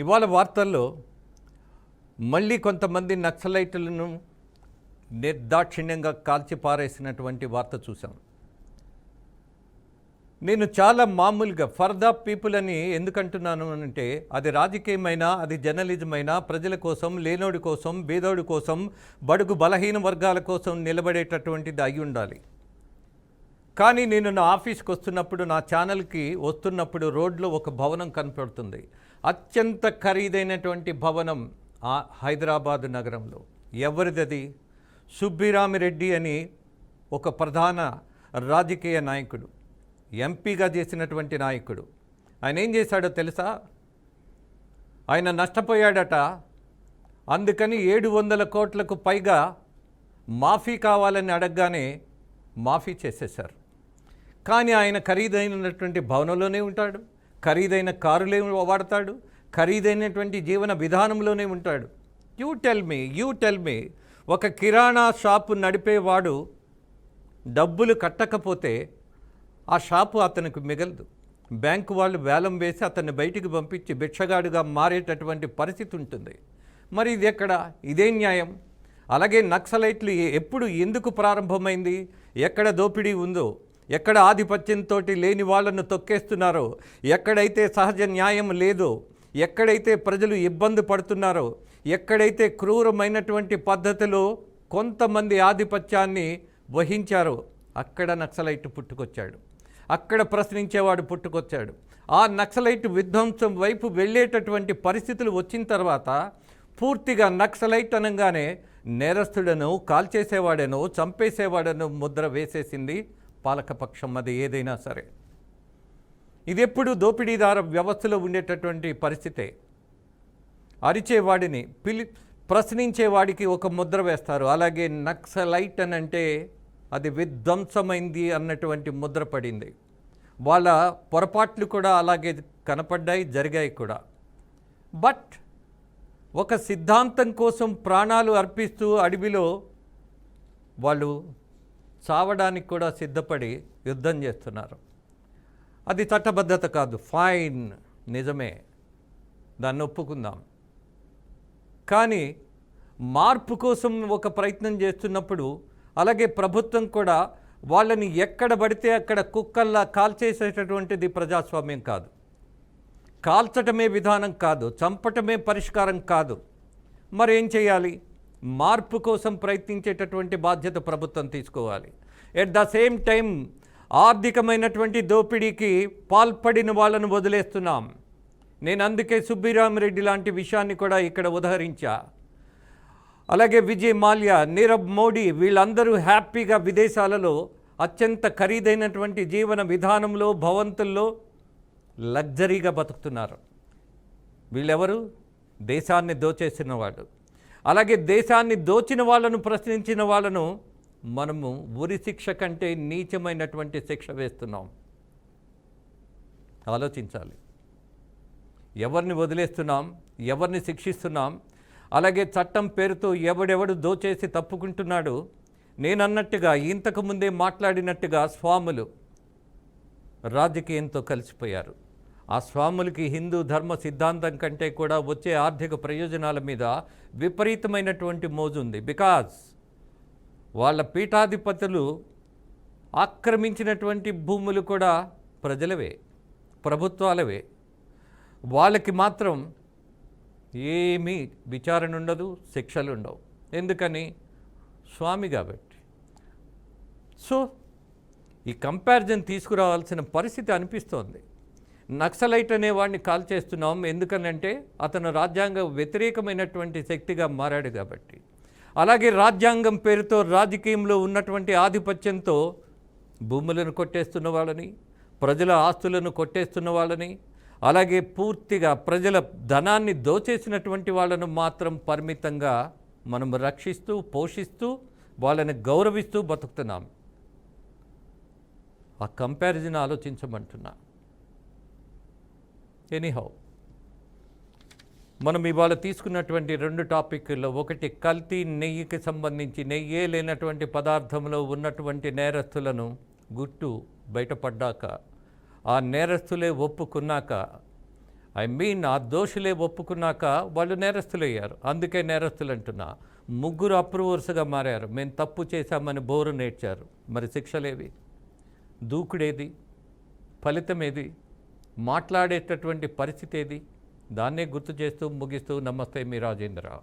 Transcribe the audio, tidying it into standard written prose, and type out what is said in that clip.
ఇవాళ వార్తల్లో మళ్ళీ కొంతమంది నక్సలైట్లను నిర్దాక్షిణ్యంగా కాల్చి పారేసినటువంటి వార్త చూసాం. నేను చాలా మామూలుగా ఫర్ ద పీపుల్ అని ఎందుకంటున్నాను అంటే, అది రాజకీయమైనా, అది జర్నలిజం అయినా, ప్రజల కోసం, లేనోడి కోసం, బీదోడి కోసం, బడుగు బలహీన వర్గాల కోసం నిలబడేటటువంటిది అయి ఉండాలి. కానీ నేను నా ఆఫీస్కి వస్తున్నప్పుడు, నా ఛానల్కి వస్తున్నప్పుడు రోడ్లో ఒక భవనం కనపడుతుంది. అత్యంత ఖరీదైనటువంటి భవనం హైదరాబాదు నగరంలో. ఎవరిదది? సుబ్బిరామిరెడ్డి అని ఒక ప్రధాన రాజకీయ నాయకుడు, ఎంపీగా చేసినటువంటి నాయకుడు. ఆయన ఏం చేశాడో తెలుసా? ఆయన నష్టపోయాడట. అందుకని 700 కోట్లకు పైగా మాఫీ కావాలని అడగగానే మాఫీ చేసేశారు. కానీ ఆయన ఖరీదైనటువంటి భవనంలోనే ఉంటాడు, ఖరీదైన కారులే వాడతాడు, ఖరీదైనటువంటి జీవన విధానంలోనే ఉంటాడు. యూ టెల్ మీ ఒక కిరాణా షాపు నడిపేవాడు డబ్బులు కట్టకపోతే ఆ షాపు అతనికి మిగలదు. బ్యాంకు వాళ్ళు వేలం వేసి అతన్ని బయటికి పంపించి భిక్షగాడుగా మారేటటువంటి పరిస్థితి ఉంటుంది. మరి ఇది ఎక్కడ? ఇదే న్యాయం? అలాగే నక్సలైట్లు ఎప్పుడు, ఎందుకు ప్రారంభమైంది? ఎక్కడ దోపిడీ ఉందో, ఎక్కడ ఆధిపత్యంతో లేని వాళ్ళను తొక్కేస్తున్నారో, ఎక్కడైతే సహజ న్యాయం లేదో, ఎక్కడైతే ప్రజలు ఇబ్బంది పడుతున్నారో, ఎక్కడైతే క్రూరమైనటువంటి పద్ధతిలో కొంతమంది ఆధిపత్యాన్ని వహించారో అక్కడ నక్సలైట్ పుట్టుకొచ్చాడు, అక్కడ ప్రశ్నించేవాడు పుట్టుకొచ్చాడు. ఆ నక్సలైట్ విధ్వంసం వైపు వెళ్ళేటటువంటి పరిస్థితులు వచ్చిన తర్వాత పూర్తిగా నక్సలైట్ అనగానే నేరస్తుడను, కాల్చేసేవాడను, చంపేసేవాడను ముద్ర వేసేసింది పాలకపక్షం. అది ఏదైనా సరే, ఇది ఎప్పుడు దోపిడీదార వ్యవస్థలో ఉండేటటువంటి పరిస్థితే. అరిచేవాడిని ప్రశ్నించేవాడికి ఒక ముద్ర వేస్తారు. అలాగే నక్సలైట్ అని అంటే అది విధ్వంసమైంది అన్నటువంటి ముద్ర పడింది. వాళ్ళ పొరపాట్లు కూడా అలాగే కనపడ్డాయి, జరిగాయి కూడా. బట్ ఒక సిద్ధాంతం కోసం ప్రాణాలు అర్పిస్తూ అడవిలో వాళ్ళు చావడానికి కూడా సిద్ధపడి యుద్ధం చేస్తున్నారు. అది చట్టబద్ధత కాదు, ఫైన్, నిజమే, దాన్ని ఒప్పుకుందాం. కానీ మార్పు కోసం ఒక ప్రయత్నం చేస్తున్నప్పుడు, అలాగే ప్రభుత్వం కూడా వాళ్ళని ఎక్కడ పడితే అక్కడ కుక్కల్లా కాల్చేసేటటువంటిది ప్రజాస్వామ్యం కాదు. కాల్చటమే విధానం కాదు, చంపటమే పరిష్కారం కాదు. మరేం చేయాలి? మార్పు కోసం ప్రయత్నించేటటువంటి బాధ్యత ప్రభుత్వం తీసుకోవాలి. ఎట్ ద సేమ్ టైం ఆర్థికమైనటువంటి దోపిడీకి పాల్పడిన వాళ్ళను వదిలేస్తున్నాం. నేను అందుకే సుబ్బిరామిరెడ్డి లాంటి విషయాన్ని కూడా ఇక్కడ ఉదహరించా. అలాగే విజయ్ మాల్యా, నీరవ్ మోడీ, వీళ్ళందరూ హ్యాపీగా విదేశాలలో అత్యంత ఖరీదైనటువంటి జీవన విధానంలో, భవంతుల్లో లగ్జరీగా బతుకుతున్నారు. వీళ్ళెవరు? దేశాన్ని దోచేసిన వాళ్ళు. అలాగే దేశాన్ని దోచిన వాళ్ళను, ప్రశ్నించిన వాళ్ళను మనము ఉరి శిక్ష కంటే నీచమైనటువంటి శిక్ష వేస్తున్నాం. ఆలోచించాలి. ఎవరిని వదిలేస్తున్నాం, ఎవరిని శిక్షిస్తున్నాం? అలాగే చట్టం పేరుతో ఎవడెవడు దోచేసి తప్పుకుంటున్నాడు. నేనన్నట్టుగా, ఇంతకుముందే మాట్లాడినట్టుగా స్వాములు రాజకీయంతో కలిసిపోయారు. ఆ స్వాములకి హిందూ ధర్మ సిద్ధాంతం కంటే కూడా వచ్చే ఆర్థిక ప్రయోజనాల మీద విపరీతమైనటువంటి మోజుంది. బికాజ్ వాళ్ళ పీఠాధిపతులు ఆక్రమించినటువంటి భూములు కూడా ప్రజలవే, ప్రభుత్వాలవే. వాళ్ళకి మాత్రం ఏమీ విచారణ ఉండదు, శిక్షలు ఉండవు. ఎందుకని? స్వామి కాబట్టి. సో ఈ కంపారిజన్ తీసుకురావాల్సిన పరిస్థితి అనిపిస్తోంది. నక్సలైట్ అనేవాడిని కాల్ చేస్తున్నాం ఎందుకనంటే అతను రాజ్యాంగ వ్యతిరేకమైనటువంటి శక్తిగా మారాడు కాబట్టి. అలాగే రాజ్యాంగం పేరుతో రాజకీయంలో ఉన్నటువంటి ఆధిపత్యంతో భూములను కొట్టేస్తున్న వాళ్ళని, ప్రజల ఆస్తులను కొట్టేస్తున్న వాళ్ళని, అలాగే పూర్తిగా ప్రజల ధనాన్ని దోచేసినటువంటి వాళ్ళను మాత్రం పరిమితంగా మనం రక్షిస్తూ, పోషిస్తూ, వాళ్ళని గౌరవిస్తూ బతుకుతున్నాం. ఆ కంపారిజన్ ఆలోచించమంటున్నా. ఎనీహౌ, మనం ఇవాళ తీసుకున్నటువంటి 2 టాపిక్ల్లో, ఒకటి కల్తీ నెయ్యికి సంబంధించి నెయ్యే లేనటువంటి పదార్థంలో ఉన్నటువంటి నేరస్తులను గుట్టు బయటపడ్డాక, ఆ నేరస్తులే ఒప్పుకున్నాక ఐ మీన్ ఆ దోషులే ఒప్పుకున్నాక వాళ్ళు నేరస్తులయ్యారు. అందుకే నేరస్తులు అంటున్నా. ముగ్గురు అప్రూవర్స్గా మారారు. మేము తప్పు చేశామని బోరు నేర్చారు. మరి శిక్షలేవి? దూకుడేది? ఫలితం ఏది? మాట్లాడేటటువంటి పరిస్థితి ఏది? దాన్నే గుర్తు చేస్తూ ముగిస్తూ నమస్తే మీ రాజేంద్ర.